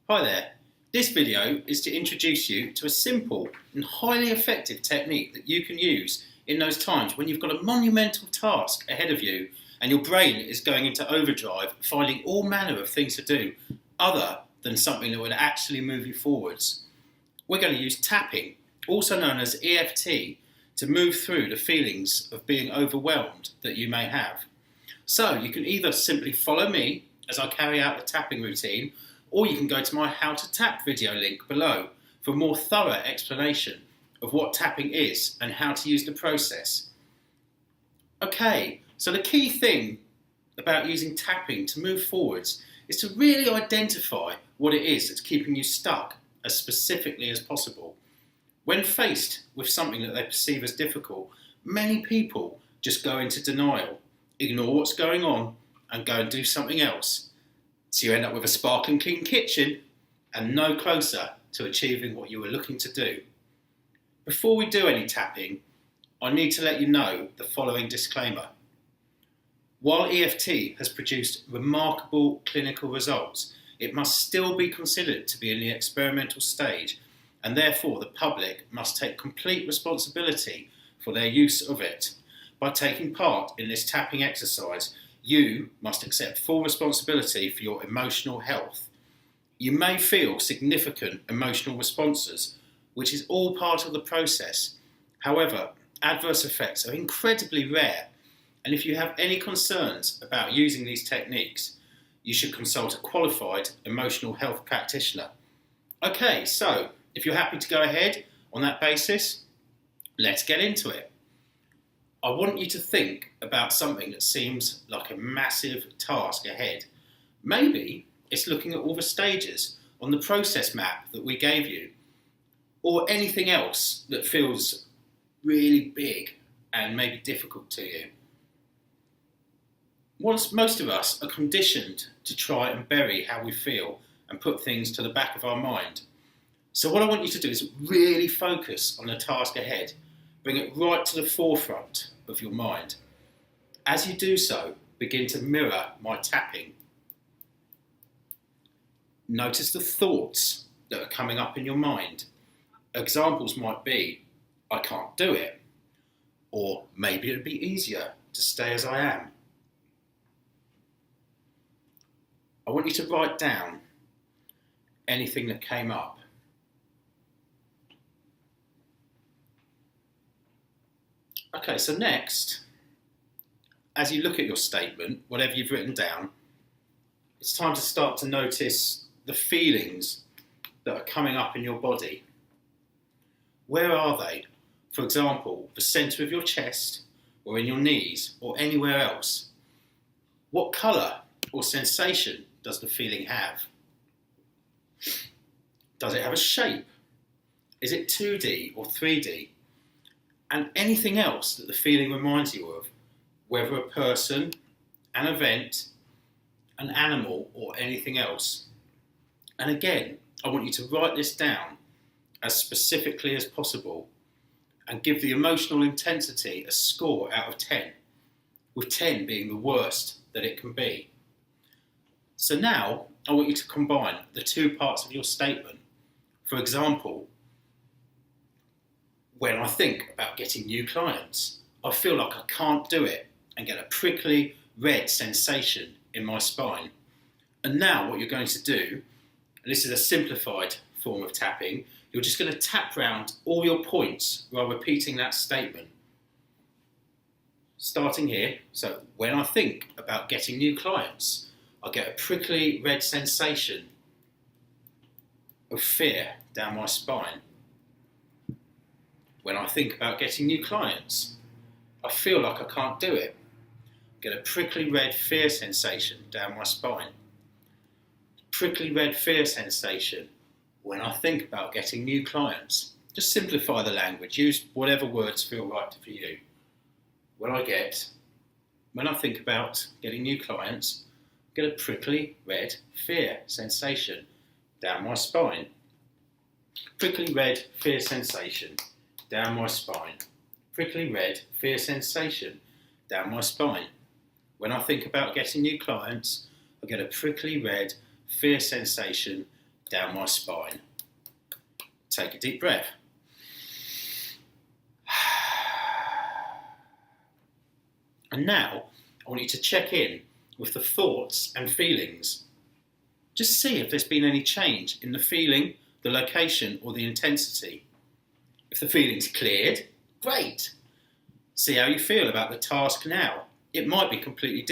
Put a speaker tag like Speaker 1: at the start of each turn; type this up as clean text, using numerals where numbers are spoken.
Speaker 1: Hi there. This video is to introduce you to a simple and highly effective technique that you can use in those times when you've got a monumental task ahead of you and your brain is going into overdrive, finding all manner of things to do other than something that would actually move you forwards. We're going to use tapping, also known as EFT, to move through the feelings of being overwhelmed that you may have. So you can either simply follow me as I carry out the tapping routine, or you can go to my How to Tap video link below for a more thorough explanation of what tapping is and how to use the process. Okay, so the key thing about using tapping to move forwards is to really identify what it is that's keeping you stuck as specifically as possible. When faced with something that they perceive as difficult, many people just go into denial, ignore what's going on, and go and do something else. So you end up with a sparkling clean kitchen and no closer to achieving what you were looking to do. Before we do any tapping, I need to let you know the following disclaimer. While EFT has produced remarkable clinical results, it must still be considered to be in the experimental stage, and therefore the public must take complete responsibility for their use of it. By taking part in this tapping exercise, you must accept full responsibility for your emotional health. You may feel significant emotional responses, which is all part of the process. However, adverse effects are incredibly rare, and if you have any concerns about using these techniques, you should consult a qualified emotional health practitioner. Okay, so if you're happy to go ahead on that basis, let's get into it. I want you to think about something that seems like a massive task ahead. Maybe it's looking at all the stages on the process map that we gave you, or anything else that feels really big and maybe difficult to you. Most of us are conditioned to try and bury how we feel and put things to the back of our mind. So what I want you to do is really focus on the task ahead. Bring it right to the forefront of your mind. As you do so, begin to mirror my tapping. Notice the thoughts that are coming up in your mind. Examples might be, I can't do it, or maybe it'd be easier to stay as I am. I want you to write down anything that came up. Okay, so next, as you look at your statement, whatever you've written down, it's time to start to notice the feelings that are coming up in your body. Where are they? For example, the centre of your chest, or in your knees, or anywhere else. What colour or sensation does the feeling have? Does it have a shape? Is it 2D or 3D? And anything else that the feeling reminds you of, whether a person, an event, an animal, or anything else. And again, I want you to write this down as specifically as possible and give the emotional intensity a score out of 10, with 10 being the worst that it can be. So now, I want you to combine the two parts of your statement. For example, when I think about getting new clients, I feel like I can't do it and get a prickly red sensation in my spine. And now what you're going to do, and this is a simplified form of tapping, you're just going to tap round all your points while repeating that statement. Starting here, so when I think about getting new clients, I get a prickly red sensation of fear down my spine. When I think about getting new clients, I feel like I can't do it. Get a prickly red fear sensation down my spine. Prickly red fear sensation when I think about getting new clients. Just simplify the language. Use whatever words feel right for you. When I think about getting new clients, get a prickly red fear sensation down my spine. Prickly red fear sensation down my spine. Prickly red fear sensation down my spine. When I think about getting new clients, I get a prickly red fear sensation down my spine. Take a deep breath. And now I want you to check in with the thoughts and feelings. Just see if there's been any change in the feeling, the location, or the intensity. If the feeling's cleared, great. See how you feel about the task now. It might be completely different.